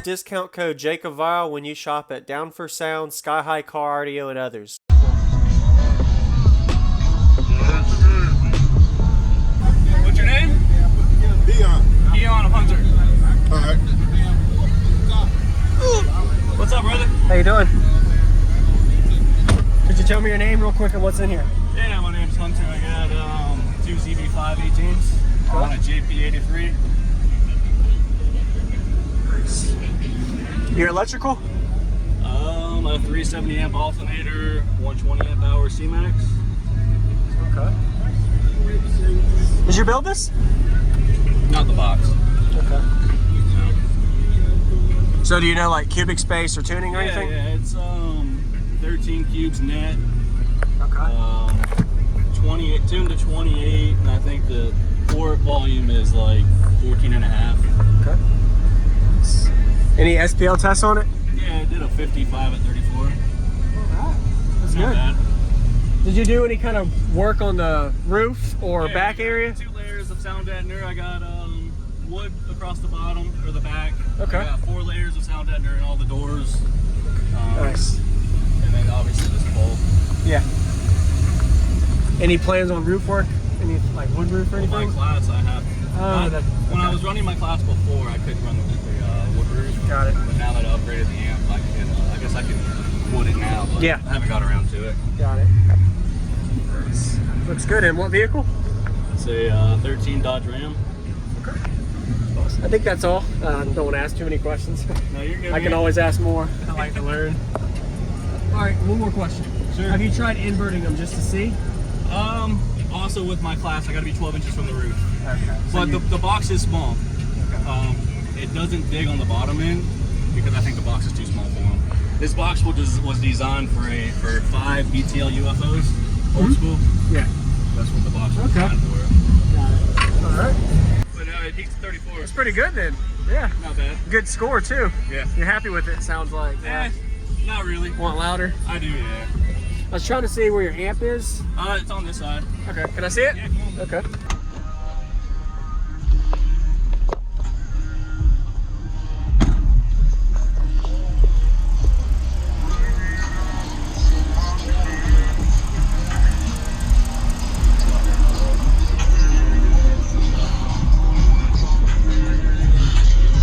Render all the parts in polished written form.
discount code JACOBVILE when you shop at Down for Sound, Sky High Car Audio, and others. What's your name? Dion. Dion, I'm Hunter. Alright. What's up, brother? How you doing? Could you tell me your name real quick and what's in here? Yeah, my name's Hunter. I got 2 ZB5 18s. I'm on a JP83. Your electrical? A 370 amp alternator, 120 amp hour C-Max. Okay. Did you build this? Not the box. Okay. So do you know like cubic space or tuning or anything? Yeah, it's 13 cubes net. Okay. 28 tuned to 28, and I think the port volume is like 14 and a half. Okay. Any SPL tests on it? Yeah, I did a 55 at 34. Alright. That's Not good. bad. Did you do any kind of work on the roof or Yeah, back area? 2 layers of sound deadener. I got wood across the bottom or the back. Okay. I got 4 layers of sound deadener in all the doors. Nice. And then obviously this pole. Yeah. Any plans on roof work? Any like wood roof or My anything? class I have. When I okay. was running my class before, I couldn't run the wood roof. Got it. But now that I upgraded the amp, I guess I can wood it now. But Yeah. I haven't got around to it. Got it. Nice. Looks good. And what vehicle? It's a 13 Dodge Ram. Okay. I think that's all. Don't want to ask too many questions. No, you're good. I can always ask more. I like to learn. All right, one more question. Sure. Have you tried inverting them just to see? Also with my class, I got to be 12 inches from the roof. Okay. So But the box is small. okay. It doesn't dig on the bottom end because I think the box is too small for them. This box was designed for 5 BTL UFOs, old school. Yeah. That's what the box was Okay. designed for. Got it. All right. But no, it peaks at 34. That's pretty good then. Yeah. Not bad. Good score too. Yeah. You're happy with it, sounds like. Not really. Want louder? I do, yeah. I was trying to see where your amp is. It's on this side. Okay. Can I see it? Yeah, come on. Okay.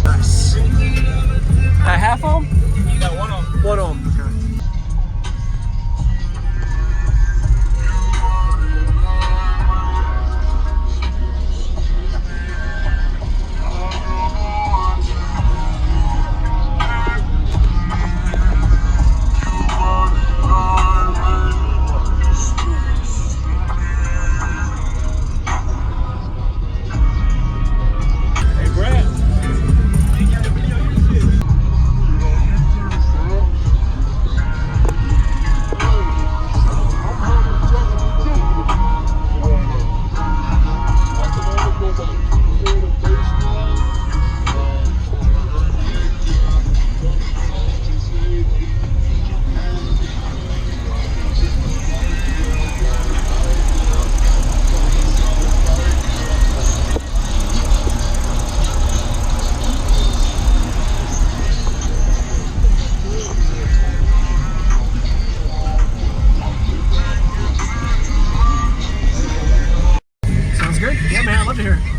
Nice. A half ohm? You got 1 on. 1 ohm. Okay. Good? Yeah, man, I'd love to hear it.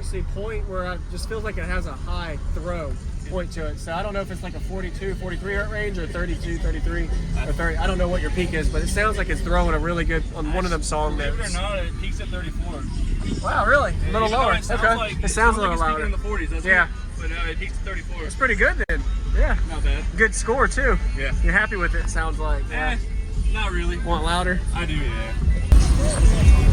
actually point where it just feels like it has a high throw point to it. So I don't know if it's like a 42, 43 hertz range or 32, 33, or 30. I don't know what your peak is, but it sounds like it's throwing a really good on one of them song notes. Believe it or not, it peaks at 34. Wow, really? A little lower. It sounds like, It sounds a little like it's louder. peaking in the 40s, doesn't Yeah. it? But it peaks at 34. It's pretty good then. Yeah. Not bad. Good score too. Yeah. You're happy with it, sounds like. Not really. Want louder? I do, yeah.